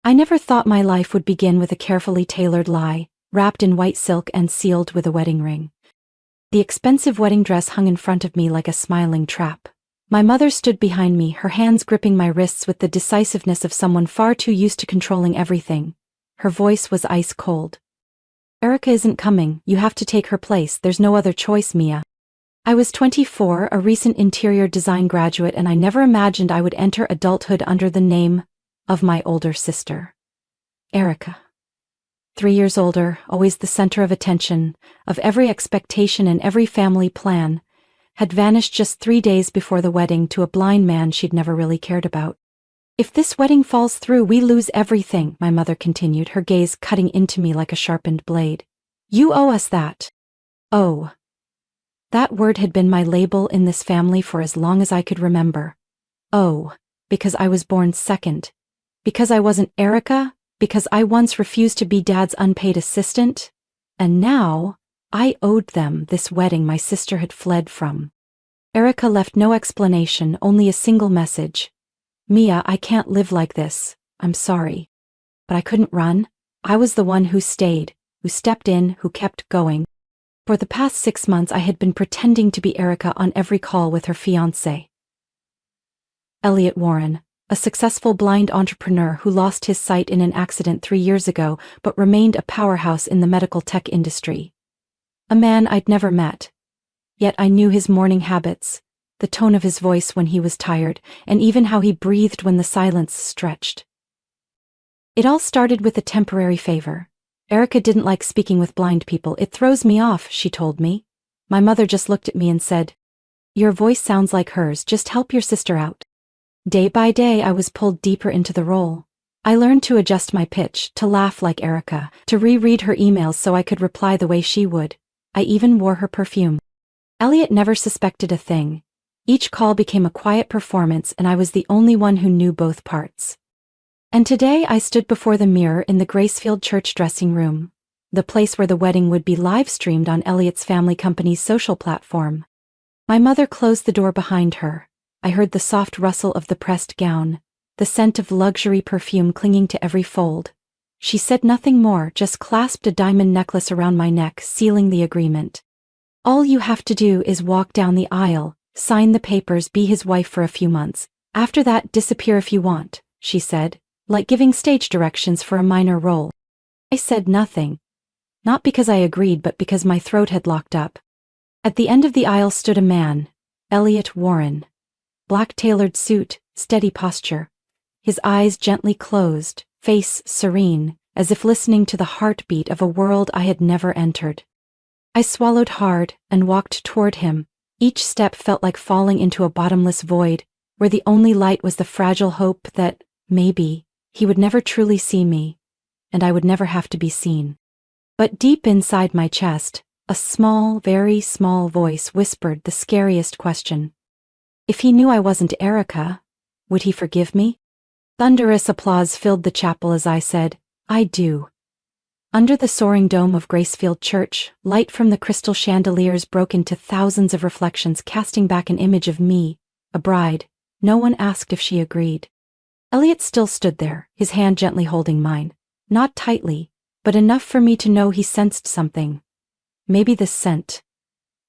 I never thought my life would begin with a carefully tailored lie, wrapped in white silk and sealed with a wedding ring. The expensive wedding dress hung in front of me like a smiling trap. My mother stood behind me, her hands gripping my wrists with the decisiveness of someone far too used to controlling everything. Her voice was ice cold. "Erica isn't coming, you have to take her place, there's no other choice, Mia." I was 24, a recent interior design graduate, and I never imagined I would enter adulthood under the name of my older sister. Erica. 3 years older, always the center of attention, of every expectation and every family plan, had vanished just 3 days before the wedding to a blind man she'd never really cared about. "If this wedding falls through, we lose everything," my mother continued, her gaze cutting into me like a sharpened blade. "You owe us that." Oh. That word had been my label in this family for as long as I could remember. Oh, because I was born second. Because I wasn't Erica, because I once refused to be Dad's unpaid assistant, and now I owed them this wedding my sister had fled from. Erica left no explanation, only a single message. "Mia, I can't live like this, I'm sorry." But I couldn't run. I was the one who stayed, who stepped in, who kept going. For the past 6 months I had been pretending to be Erica on every call with her fiancé. Elliot Warren, a successful blind entrepreneur who lost his sight in an accident 3 years ago but remained a powerhouse in the medical tech industry. A man I'd never met. Yet I knew his morning habits, the tone of his voice when he was tired, and even how he breathed when the silence stretched. It all started with a temporary favor. Erica didn't like speaking with blind people. "It throws me off," she told me. My mother just looked at me and said, "Your voice sounds like hers, just help your sister out." Day by day I was pulled deeper into the role. I learned to adjust my pitch, to laugh like Erica, to reread her emails so I could reply the way she would. I even wore her perfume. Elliot never suspected a thing. Each call became a quiet performance, and I was the only one who knew both parts. And today I stood before the mirror in the Gracefield Church dressing room, the place where the wedding would be live-streamed on Elliot's family company's social platform. My mother closed the door behind her. I heard the soft rustle of the pressed gown, the scent of luxury perfume clinging to every fold. She said nothing more, just clasped a diamond necklace around my neck, sealing the agreement. "All you have to do is walk down the aisle, sign the papers, be his wife for a few months. After that, disappear if you want," she said, like giving stage directions for a minor role. I said nothing. Not because I agreed, but because my throat had locked up. At the end of the aisle stood a man, Elliot Warren. Black tailored suit, steady posture. His eyes gently closed, face serene, as if listening to the heartbeat of a world I had never entered. I swallowed hard and walked toward him. Each step felt like falling into a bottomless void, where the only light was the fragile hope that, maybe, he would never truly see me, and I would never have to be seen. But deep inside my chest, a small, very small voice whispered the scariest question. If he knew I wasn't Erica, would he forgive me? Thunderous applause filled the chapel as I said, "I do." Under the soaring dome of Gracefield Church, light from the crystal chandeliers broke into thousands of reflections, casting back an image of me, a bride. No one asked if she agreed. Elliot still stood there, his hand gently holding mine. Not tightly, but enough for me to know he sensed something. Maybe the scent.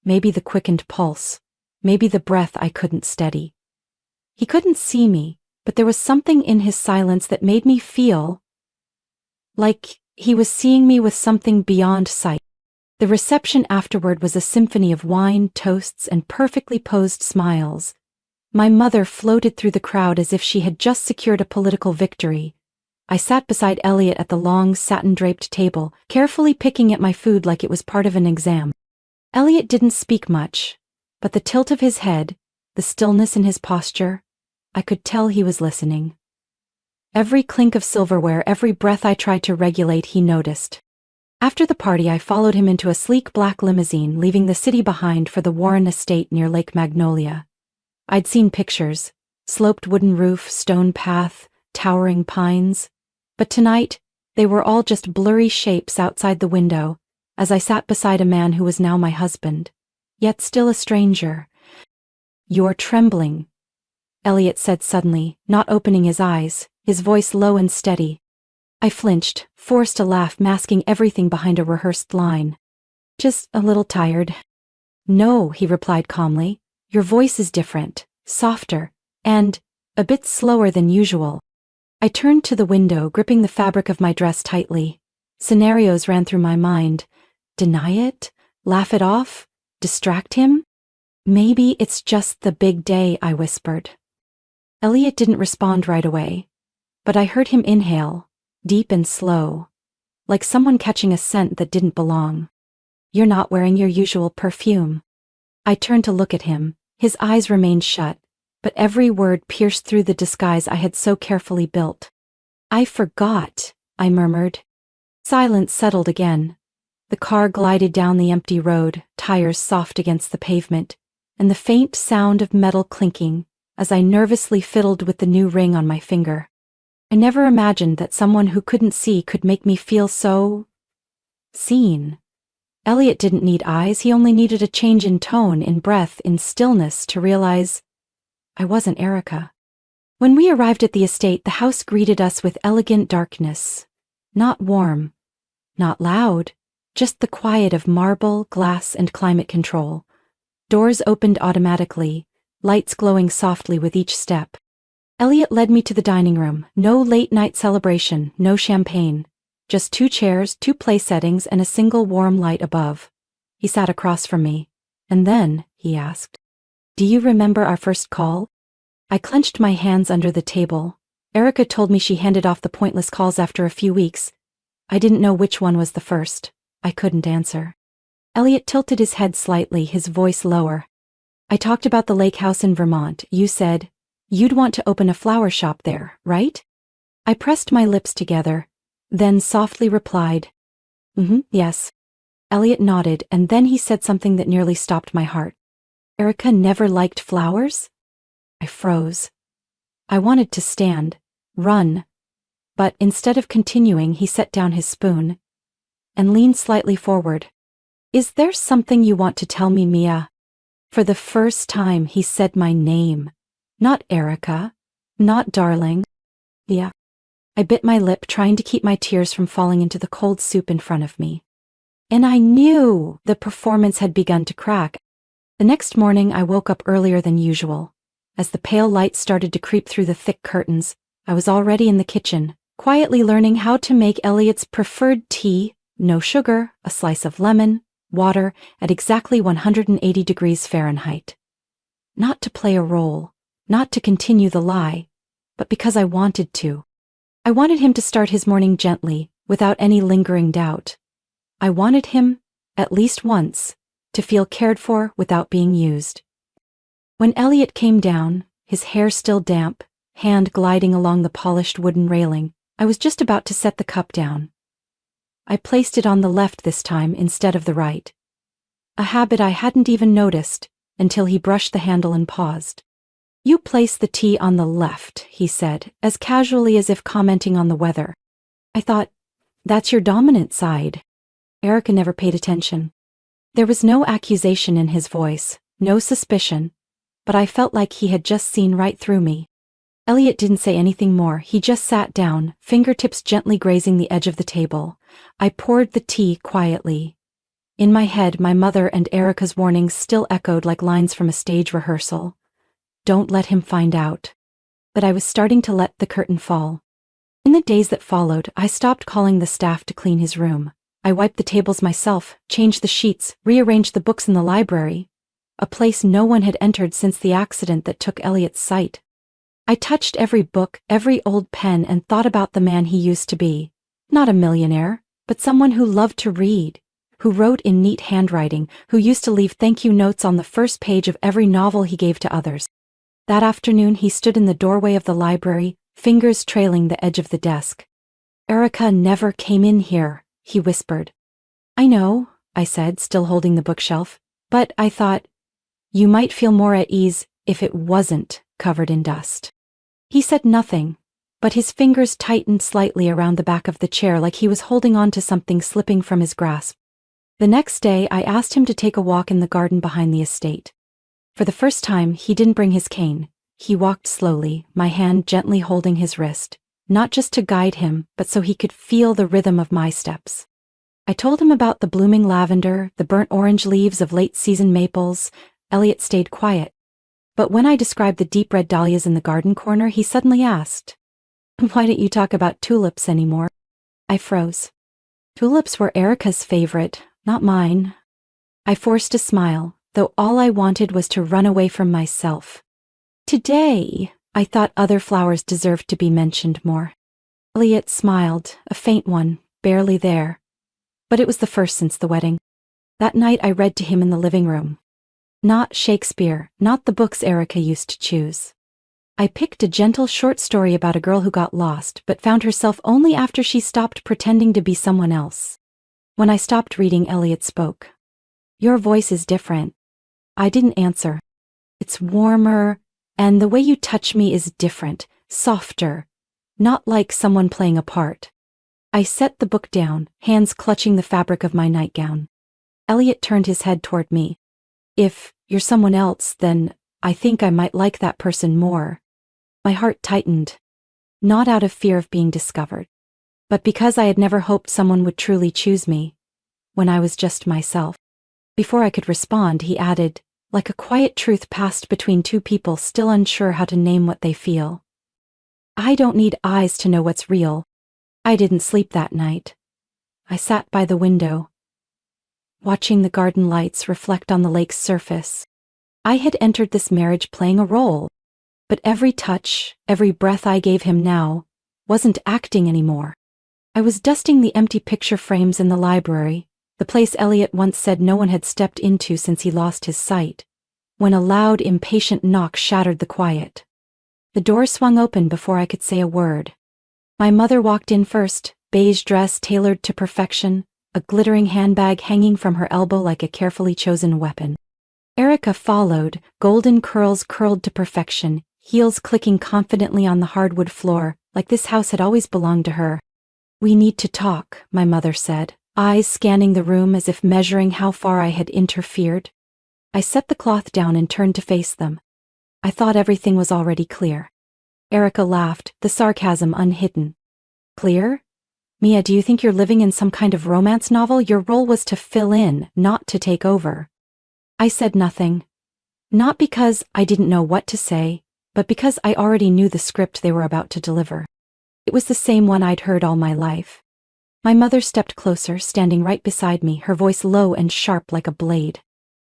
Maybe the quickened pulse. Maybe the breath I couldn't steady. He couldn't see me, but there was something in his silence that made me feel like he was seeing me with something beyond sight. The reception afterward was a symphony of wine, toasts, and perfectly posed smiles. My mother floated through the crowd as if she had just secured a political victory. I sat beside Elliot at the long, satin-draped table, carefully picking at my food like it was part of an exam. Elliot didn't speak much, but the tilt of his head, the stillness in his posture, I could tell he was listening. Every clink of silverware, every breath I tried to regulate, he noticed. After the party, I followed him into a sleek black limousine, leaving the city behind for the Warren estate near Lake Magnolia. I'd seen pictures, sloped wooden roof, stone path, towering pines. But tonight, they were all just blurry shapes outside the window, as I sat beside a man who was now my husband, yet still a stranger. "You're trembling," Elliot said suddenly, not opening his eyes, his voice low and steady. I flinched, forced a laugh masking everything behind a rehearsed line. Just a little tired. No, he replied calmly. Your voice is different, softer, and a bit slower than usual. I turned to the window, gripping the fabric of my dress tightly. Scenarios ran through my mind. Deny it? Laugh it off? Distract him? Maybe it's just the big day, I whispered. Elliot didn't respond right away, but I heard him inhale, deep and slow, like someone catching a scent that didn't belong. You're not wearing your usual perfume. I turned to look at him. His eyes remained shut, but every word pierced through the disguise I had so carefully built. I forgot, I murmured. Silence settled again. The car glided down the empty road, tires soft against the pavement, and the faint sound of metal clinking as I nervously fiddled with the new ring on my finger. I never imagined that someone who couldn't see could make me feel so seen. Elliot didn't need eyes, he only needed a change in tone, in breath, in stillness to realize I wasn't Erica. When we arrived at the estate, the house greeted us with elegant darkness. Not warm, not loud, just the quiet of marble, glass, and climate control. Doors opened automatically, lights glowing softly with each step. Elliot led me to the dining room. No late-night celebration, no champagne. Just 2 chairs, 2 place settings, and a single warm light above. He sat across from me. And then, he asked, "Do you remember our first call?" I clenched my hands under the table. Erica told me she handed off the pointless calls after a few weeks. I didn't know which one was the first. I couldn't answer. Elliot tilted his head slightly, his voice lower. "I talked about the lake house in Vermont. You said you'd want to open a flower shop there, right?" I pressed my lips together, then softly replied, yes. Elliot nodded, and then he said something that nearly stopped my heart. "Erica never liked flowers?" I froze. I wanted to stand, run, but instead of continuing, he set down his spoon and leaned slightly forward. "Is there something you want to tell me, Mia?" For the first time, he said my name. Not Erica, not darling. Mia. I bit my lip, trying to keep my tears from falling into the cold soup in front of me. And I knew the performance had begun to crack. The next morning, I woke up earlier than usual. As the pale light started to creep through the thick curtains, I was already in the kitchen, quietly learning how to make Elliot's preferred tea, no sugar, a slice of lemon, water, at exactly 180 degrees Fahrenheit. Not to play a role, not to continue the lie, but because I wanted to. I wanted him to start his morning gently, without any lingering doubt. I wanted him, at least once, to feel cared for without being used. When Elliot came down, his hair still damp, hand gliding along the polished wooden railing, I was just about to set the cup down. I placed it on the left this time instead of the right. A habit I hadn't even noticed until he brushed the handle and paused. "You place the tea on the left," he said, as casually as if commenting on the weather. I thought, that's your dominant side. Erica never paid attention. There was no accusation in his voice, no suspicion, but I felt like he had just seen right through me. Elliot didn't say anything more. He just sat down, fingertips gently grazing the edge of the table. I poured the tea quietly. In my head, my mother and Erica's warnings still echoed like lines from a stage rehearsal. Don't let him find out. But I was starting to let the curtain fall. In the days that followed, I stopped calling the staff to clean his room. I wiped the tables myself, changed the sheets, rearranged the books in the library, a place no one had entered since the accident that took Elliot's sight. I touched every book, every old pen, and thought about the man he used to be. Not a millionaire, but someone who loved to read, who wrote in neat handwriting, who used to leave thank you notes on the first page of every novel he gave to others. That afternoon he stood in the doorway of the library, fingers trailing the edge of the desk. "Erica never came in here," he whispered. "I know," I said, still holding the bookshelf, "but I thought you might feel more at ease if it wasn't covered in dust." He said nothing, but his fingers tightened slightly around the back of the chair like he was holding on to something slipping from his grasp. The next day, I asked him to take a walk in the garden behind the estate. For the first time, he didn't bring his cane. He walked slowly, my hand gently holding his wrist. not just to guide him, but so he could feel the rhythm of my steps. I told him about the blooming lavender, the burnt orange leaves of late-season maples. Elliot stayed quiet. But when I described the deep red dahlias in the garden corner, he suddenly asked, "Why don't you talk about tulips anymore?" I froze. Tulips were Erica's favorite, not mine. I forced a smile, though all I wanted was to run away from myself. Today, I thought other flowers deserved to be mentioned more. Elliot smiled, a faint one, barely there. But it was the first since the wedding. That night I read to him in the living room. Not Shakespeare, not the books Erica used to choose. I picked a gentle short story about a girl who got lost but found herself only after she stopped pretending to be someone else. When I stopped reading, Elliot spoke. "Your voice is different." I didn't answer. "It's warmer, and the way you touch me is different, softer, not like someone playing a part." I set the book down, hands clutching the fabric of my nightgown. Elliot turned his head toward me. "If you're someone else, then I think I might like that person more." My heart tightened, not out of fear of being discovered, but because I had never hoped someone would truly choose me, when I was just myself. Before I could respond, he added, like a quiet truth passed between two people still unsure how to name what they feel, "I don't need eyes to know what's real." I didn't sleep that night. I sat by the window, watching the garden lights reflect on the lake's surface. I had entered this marriage playing a role, but every touch, every breath I gave him now, wasn't acting anymore. I was dusting the empty picture frames in the library, the place Elliot once said no one had stepped into since he lost his sight, when a loud, impatient knock shattered the quiet. The door swung open before I could say a word. My mother walked in first, beige dress tailored to perfection, a glittering handbag hanging from her elbow like a carefully chosen weapon. Erica followed, golden curls curled to perfection, heels clicking confidently on the hardwood floor, like this house had always belonged to her. "We need to talk," my mother said, eyes scanning the room as if measuring how far I had interfered. I set the cloth down and turned to face them. I thought everything was already clear. Erica laughed, the sarcasm unhidden. "Clear? Mia, do you think you're living in some kind of romance novel? Your role was to fill in, not to take over." I said nothing. Not because I didn't know what to say, but because I already knew the script they were about to deliver. It was the same one I'd heard all my life. My mother stepped closer, standing right beside me, her voice low and sharp like a blade.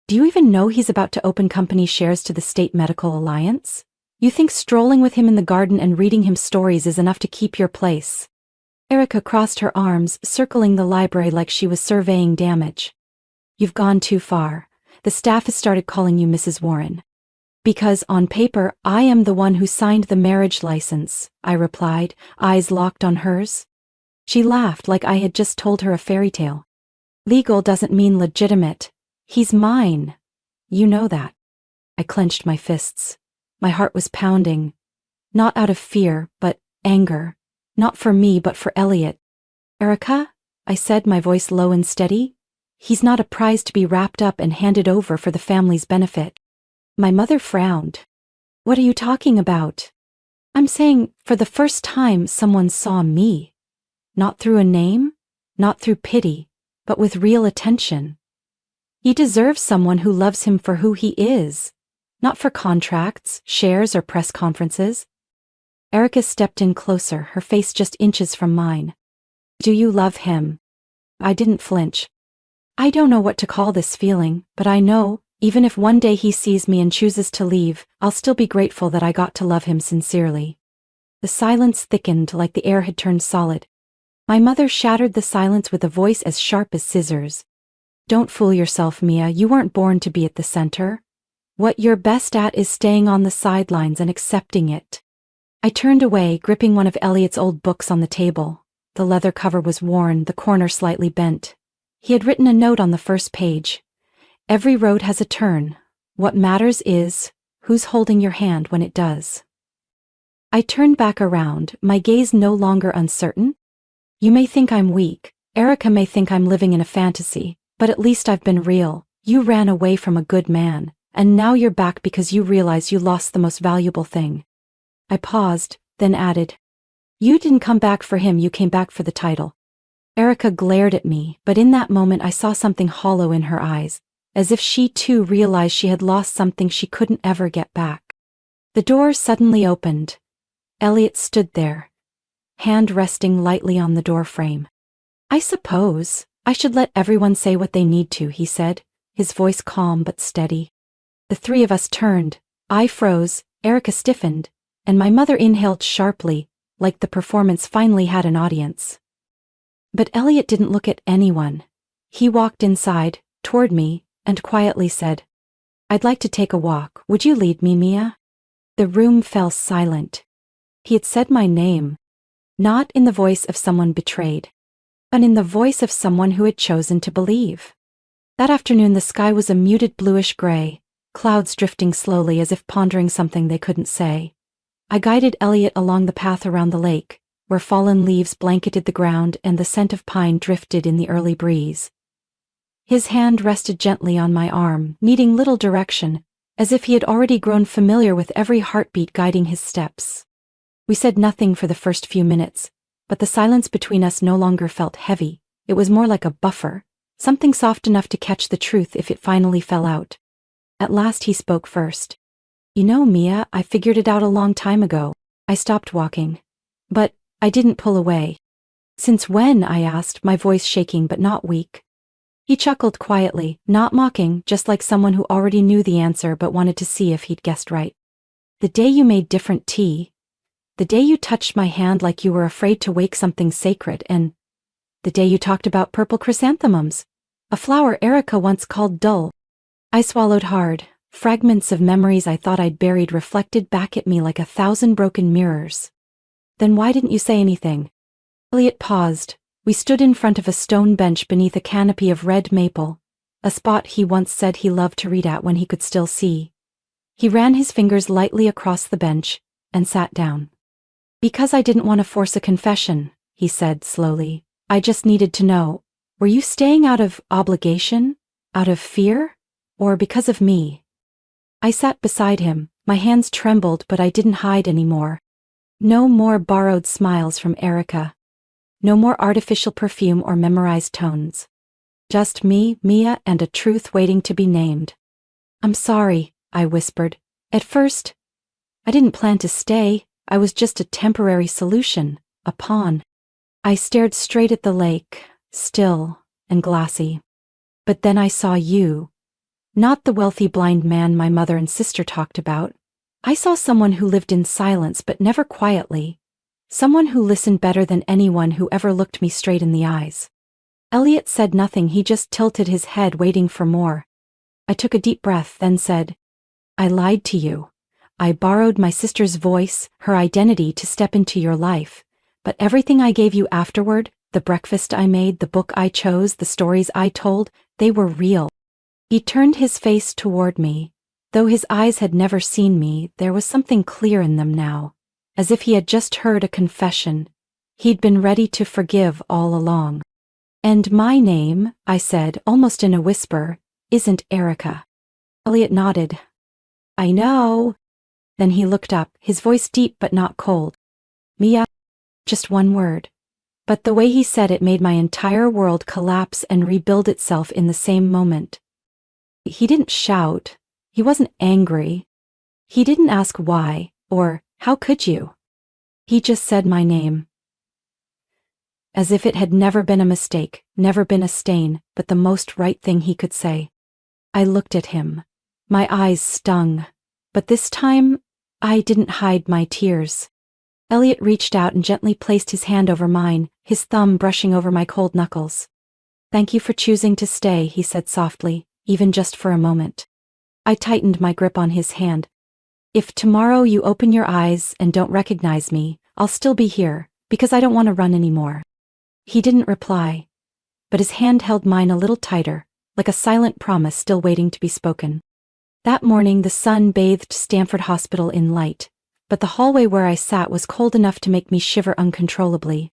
"Do you even know he's about to open company shares to the State Medical Alliance? You think strolling with him in the garden and reading him stories is enough to keep your place?" Erica crossed her arms, circling the library like she was surveying damage. "You've gone too far. The staff has started calling you Mrs. Warren." "Because on paper, I am the one who signed the marriage license," I replied, eyes locked on hers. She laughed like I had just told her a fairy tale. "Legal doesn't mean legitimate. He's mine. You know that." I clenched my fists. My heart was pounding. Not out of fear, but anger. Not for me, but for Elliot. "Erica," I said, my voice low and steady, "he's not a prize to be wrapped up and handed over for the family's benefit." My mother frowned. "What are you talking about?" "I'm saying, for the first time someone saw me. Not through a name, not through pity, but with real attention. He deserves someone who loves him for who he is, not for contracts, shares, or press conferences." Erica stepped in closer, her face just inches from mine. "Do you love him?" I didn't flinch. "I don't know what to call this feeling, but I know, even if one day he sees me and chooses to leave, I'll still be grateful that I got to love him sincerely." The silence thickened like the air had turned solid. My mother shattered the silence with a voice as sharp as scissors. "Don't fool yourself, Mia, you weren't born to be at the center. What you're best at is staying on the sidelines and accepting it." I turned away, gripping one of Elliot's old books on the table. The leather cover was worn, the corner slightly bent. He had written a note on the first page. "Every road has a turn. What matters is, who's holding your hand when it does." I turned back around, my gaze no longer uncertain. "You may think I'm weak. Erica may think I'm living in a fantasy, but at least I've been real. You ran away from a good man, and now you're back because you realize you lost the most valuable thing." I paused, then added, You didn't come back for him, you came back for the title. Erica glared at me, but in that moment I saw something hollow in her eyes, as if she too realized she had lost something she couldn't ever get back. The door suddenly opened. Elliot stood there, hand resting lightly on the door frame. I suppose I should let everyone say what they need to, he said, his voice calm but steady. The three of us turned. I froze, Erica stiffened, and my mother inhaled sharply, like the performance finally had an audience. But Elliot didn't look at anyone. He walked inside, toward me, and quietly said, I'd like to take a walk. Would you lead me, Mia? The room fell silent. He had said my name, not in the voice of someone betrayed, but in the voice of someone who had chosen to believe. That afternoon the sky was a muted bluish gray, clouds drifting slowly as if pondering something they couldn't say. I guided Elliot along the path around the lake, where fallen leaves blanketed the ground and the scent of pine drifted in the early breeze. His hand rested gently on my arm, needing little direction, as if he had already grown familiar with every heartbeat guiding his steps. We said nothing for the first few minutes, but the silence between us no longer felt heavy. It was more like a buffer, something soft enough to catch the truth if it finally fell out. At last he spoke first. You know, Mia, I figured it out a long time ago. I stopped walking. But I didn't pull away. Since when? I asked, my voice shaking but not weak. He chuckled quietly, not mocking, just like someone who already knew the answer but wanted to see if he'd guessed right. The day you made different tea. The day you touched my hand like you were afraid to wake something sacred, and the day you talked about purple chrysanthemums, a flower Erica once called dull. I swallowed hard. Fragments of memories I thought I'd buried reflected back at me like 1,000 broken mirrors. Then why didn't you say anything? Elliot paused. We stood in front of a stone bench beneath a canopy of red maple, a spot he once said he loved to read at when he could still see. He ran his fingers lightly across the bench and sat down. Because I didn't want to force a confession, he said slowly. I just needed to know, were you staying out of obligation, out of fear, or because of me? I sat beside him, my hands trembled but I didn't hide anymore. No more borrowed smiles from Erica. No more artificial perfume or memorized tones. Just me, Mia, and a truth waiting to be named. I'm sorry, I whispered. At first, I didn't plan to stay. I was just a temporary solution, a pawn. I stared straight at the lake, still and glassy. But then I saw you. Not the wealthy blind man my mother and sister talked about. I saw someone who lived in silence but never quietly. Someone who listened better than anyone who ever looked me straight in the eyes. Elliot said nothing, he just tilted his head waiting for more. I took a deep breath, then said, I lied to you. I borrowed my sister's voice, her identity to step into your life. But everything I gave you afterward, the breakfast I made, the book I chose, the stories I told, they were real. He turned his face toward me. Though his eyes had never seen me, there was something clear in them now, as if he had just heard a confession. He'd been ready to forgive all along. And my name, I said, almost in a whisper, isn't Erica. Elliot nodded. I know. Then he looked up, his voice deep but not cold. Mia. Just one word. But the way he said it made my entire world collapse and rebuild itself in the same moment. He didn't shout. He wasn't angry. He didn't ask why, or how could you? He just said my name. As if it had never been a mistake, never been a stain, but the most right thing he could say. I looked at him. My eyes stung. But this time, I didn't hide my tears. Elliot reached out and gently placed his hand over mine, his thumb brushing over my cold knuckles. Thank you for choosing to stay, he said softly, even just for a moment. I tightened my grip on his hand. If tomorrow you open your eyes and don't recognize me, I'll still be here, because I don't want to run anymore. He didn't reply, but his hand held mine a little tighter, like a silent promise still waiting to be spoken. That morning the sun bathed Stanford Hospital in light, but the hallway where I sat was cold enough to make me shiver uncontrollably.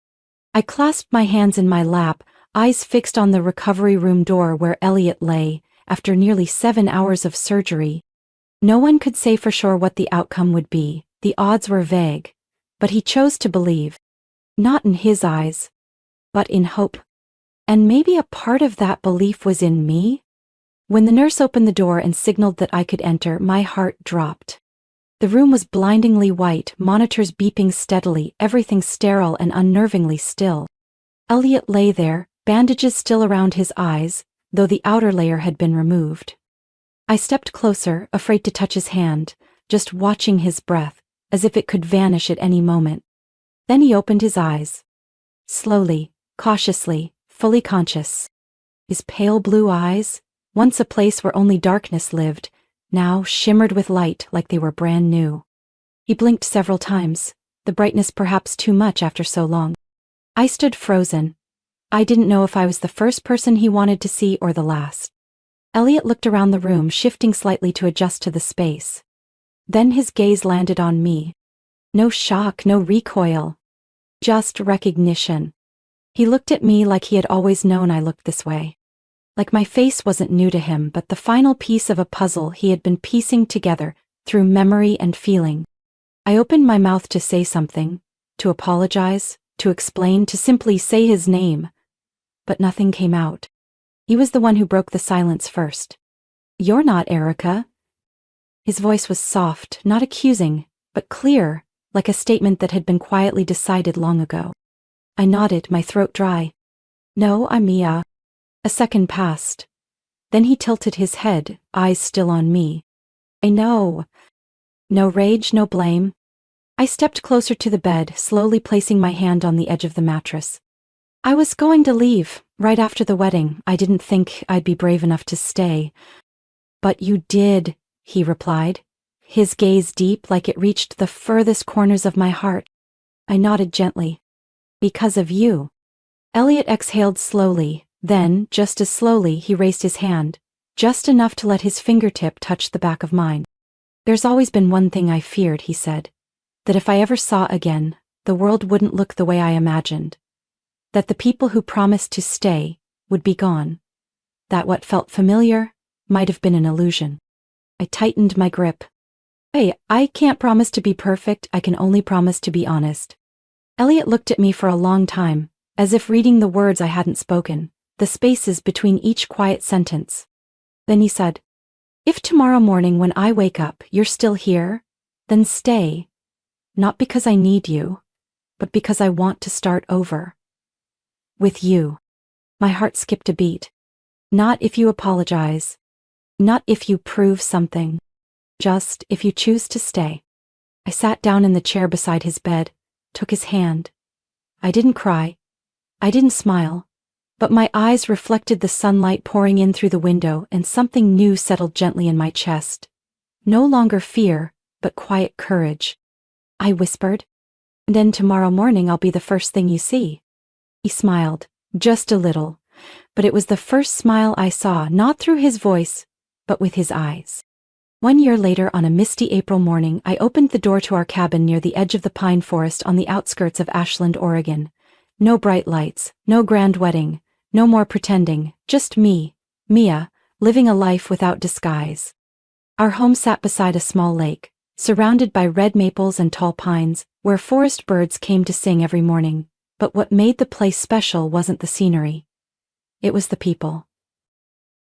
I clasped my hands in my lap, eyes fixed on the recovery room door where Elliot lay, after nearly 7 hours of surgery. No one could say for sure what the outcome would be, the odds were vague, but he chose to believe. Not in his eyes, but in hope. And maybe a part of that belief was in me? When the nurse opened the door and signaled that I could enter, my heart dropped. The room was blindingly white, monitors beeping steadily, everything sterile and unnervingly still. Elliot lay there, bandages still around his eyes, though the outer layer had been removed. I stepped closer, afraid to touch his hand, just watching his breath, as if it could vanish at any moment. Then he opened his eyes. Slowly, cautiously, fully conscious. His pale blue eyes, once a place where only darkness lived, now shimmered with light like they were brand new. He blinked several times, the brightness perhaps too much after so long. I stood frozen. I didn't know if I was the first person he wanted to see or the last. Elliot looked around the room, shifting slightly to adjust to the space. Then his gaze landed on me. No shock, no recoil. Just recognition. He looked at me like he had always known I looked this way. Like my face wasn't new to him, but the final piece of a puzzle he had been piecing together through memory and feeling. I opened my mouth to say something, to apologize, to explain, to simply say his name. But nothing came out. He was the one who broke the silence first. "You're not Erica." His voice was soft, not accusing, but clear, like a statement that had been quietly decided long ago. I nodded, my throat dry. "No, I'm Mia." A second passed. Then he tilted his head, eyes still on me. "I know." No rage, no blame. I stepped closer to the bed, slowly placing my hand on the edge of the mattress. "I was going to leave, right after the wedding. I didn't think I'd be brave enough to stay." "But you did," he replied, his gaze deep like it reached the furthest corners of my heart. I nodded gently. "Because of you." Elliot exhaled slowly, then, just as slowly, he raised his hand, just enough to let his fingertip touch the back of mine. "There's always been one thing I feared," he said. "That if I ever saw again, the world wouldn't look the way I imagined. That the people who promised to stay would be gone. That what felt familiar might have been an illusion." I tightened my grip. "Hey, I can't promise to be perfect, I can only promise to be honest." Elliot looked at me for a long time, as if reading the words I hadn't spoken, the spaces between each quiet sentence. Then he said, "If tomorrow morning when I wake up you're still here, then stay. Not because I need you, but because I want to start over. With you." My heart skipped a beat. "Not if you apologize. Not if you prove something. Just if you choose to stay." I sat down in the chair beside his bed, took his hand. I didn't cry. I didn't smile. But my eyes reflected the sunlight pouring in through the window, and something new settled gently in my chest. No longer fear, but quiet courage. I whispered, "And then tomorrow morning I'll be the first thing you see." He smiled, just a little, but it was the first smile I saw, not through his voice, but with his eyes. 1 year later, on a misty April morning, I opened the door to our cabin near the edge of the pine forest on the outskirts of Ashland, Oregon. No bright lights, no grand wedding, no more pretending, just me, Mia, living a life without disguise. Our home sat beside a small lake, surrounded by red maples and tall pines, where forest birds came to sing every morning. But what made the place special wasn't the scenery. It was the people.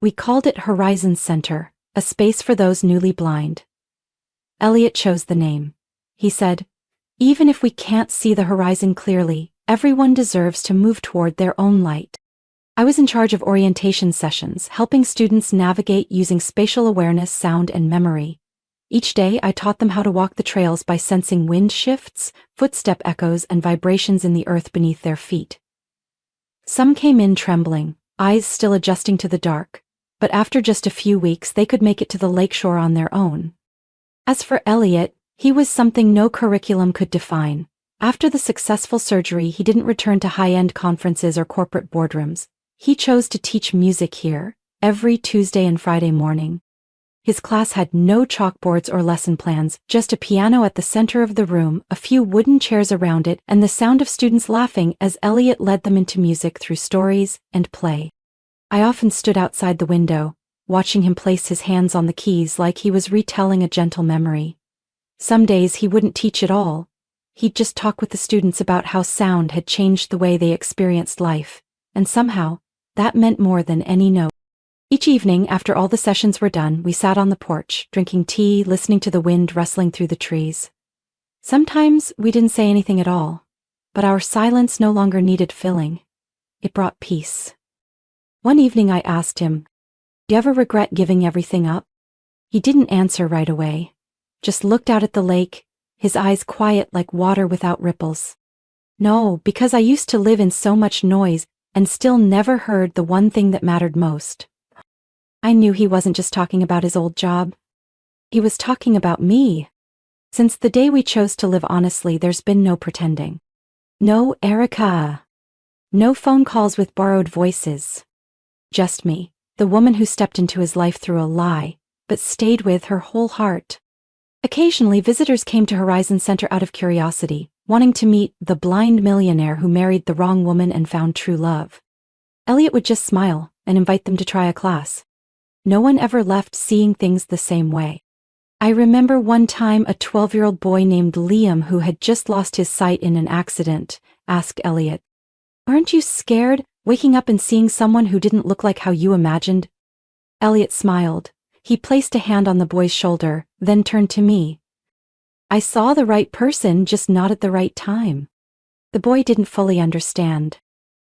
We called it Horizon Center, a space for those newly blind. Elliot chose the name. He said, "Even if we can't see the horizon clearly, everyone deserves to move toward their own light." I was in charge of orientation sessions, helping students navigate using spatial awareness, sound, and memory. Each day, I taught them how to walk the trails by sensing wind shifts, footstep echoes, and vibrations in the earth beneath their feet. Some came in trembling, eyes still adjusting to the dark, but after just a few weeks they could make it to the lakeshore on their own. As for Elliot, he was something no curriculum could define. After the successful surgery, he didn't return to high-end conferences or corporate boardrooms. He chose to teach music here, every Tuesday and Friday morning. His class had no chalkboards or lesson plans, just a piano at the center of the room, a few wooden chairs around it, and the sound of students laughing as Elliot led them into music through stories and play. I often stood outside the window, watching him place his hands on the keys like he was retelling a gentle memory. Some days he wouldn't teach at all. he'd just talk with the students about how sound had changed the way they experienced life, and somehow, that meant more than any note. Each evening, after all the sessions were done, we sat on the porch, drinking tea, listening to the wind rustling through the trees. Sometimes we didn't say anything at all, but our silence no longer needed filling. It brought peace. One evening I asked him, "Do you ever regret giving everything up?" He didn't answer right away, just looked out at the lake, his eyes quiet like water without ripples. "No, because I used to live in so much noise and still never heard the one thing that mattered most." I knew he wasn't just talking about his old job. He was talking about me. Since the day we chose to live honestly, there's been no pretending. No Erica. No phone calls with borrowed voices. Just me, the woman who stepped into his life through a lie, but stayed with her whole heart. Occasionally, visitors came to Horizon Center out of curiosity, wanting to meet the blind millionaire who married the wrong woman and found true love. Elliot would just smile and invite them to try a class. No one ever left seeing things the same way. I remember one time a 12-year-old boy named Liam, who had just lost his sight in an accident, asked Elliot, "Aren't you scared, waking up and seeing someone who didn't look like how you imagined?" Elliot smiled. He placed a hand on the boy's shoulder, then turned to me. "I saw the right person, just not at the right time." The boy didn't fully understand.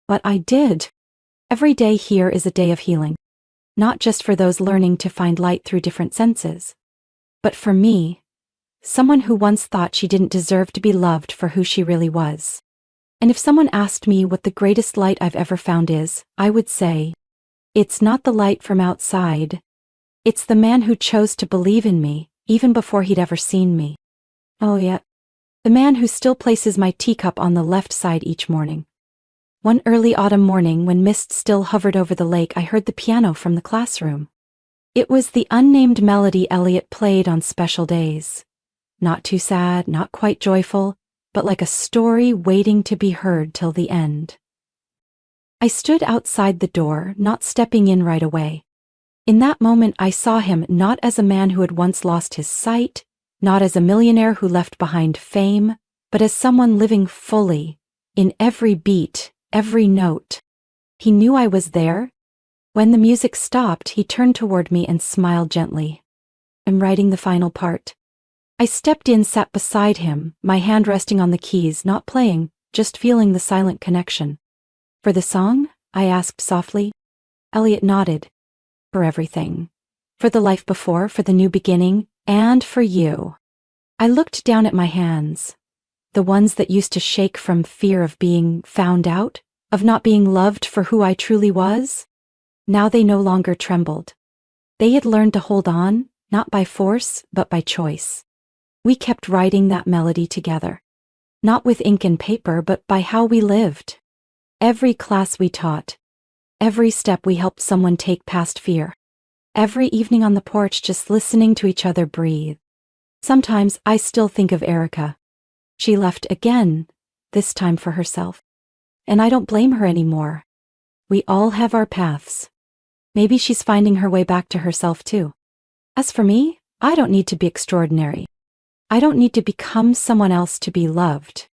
But I did. Every day here is a day of healing. Not just for those learning to find light through different senses. But for me, someone who once thought she didn't deserve to be loved for who she really was. And if someone asked me what the greatest light I've ever found is, I would say, it's not the light from outside. It's the man who chose to believe in me, even before he'd ever seen me. Oh yeah, the man who still places my teacup on the left side each morning. One early autumn morning, when mist still hovered over the lake, I heard the piano from the classroom. It was the unnamed melody Elliot played on special days. Not too sad, not quite joyful, but like a story waiting to be heard till the end. I stood outside the door, not stepping in right away. In that moment, I saw him not as a man who had once lost his sight, not as a millionaire who left behind fame, but as someone living fully, in every beat, every note. He knew I was there. When the music stopped, he turned toward me and smiled gently. "I'm writing the final part." I stepped in, sat beside him, my hand resting on the keys, not playing, just feeling the silent connection. "For the song?" I asked softly. Elliot nodded. "For everything. For the life before, for the new beginning, and for you." I looked down at my hands. The ones that used to shake from fear of being found out, of not being loved for who I truly was. Now they no longer trembled. They had learned to hold on, not by force, but by choice. We kept writing that melody together. Not with ink and paper, but by how we lived. Every class we taught. Every step we helped someone take past fear. Every evening on the porch, just listening to each other breathe. Sometimes I still think of Erica. She left again, this time for herself. And I don't blame her anymore. We all have our paths. Maybe she's finding her way back to herself too. As for me, I don't need to be extraordinary. I don't need to become someone else to be loved.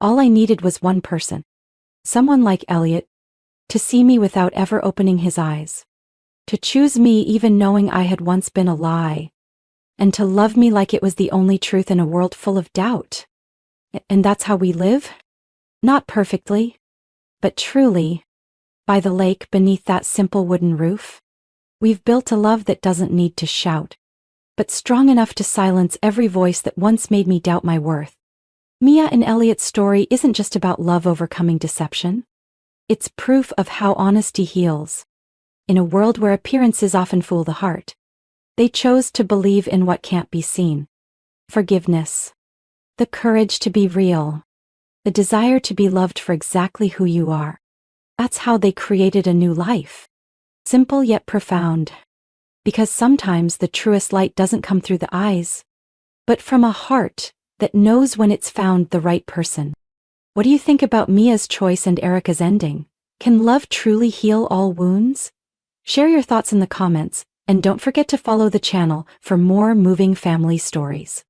All I needed was one person. Someone like Elliot, to see me without ever opening his eyes. To choose me even knowing I had once been a lie. And to love me like it was the only truth in a world full of doubt. And that's how we live? Not perfectly, but truly. By the lake, beneath that simple wooden roof, we've built a love that doesn't need to shout, but strong enough to silence every voice that once made me doubt my worth. Mia and Elliot's story isn't just about love overcoming deception. It's proof of how honesty heals. In a world where appearances often fool the heart, they chose to believe in what can't be seen. Forgiveness. The courage to be real. The desire to be loved for exactly who you are. That's how they created a new life. Simple yet profound. Because sometimes the truest light doesn't come through the eyes, but from a heart that knows when it's found the right person. What do you think about Mia's choice and Erica's ending? Can love truly heal all wounds? Share your thoughts in the comments, and don't forget to follow the channel for more moving family stories.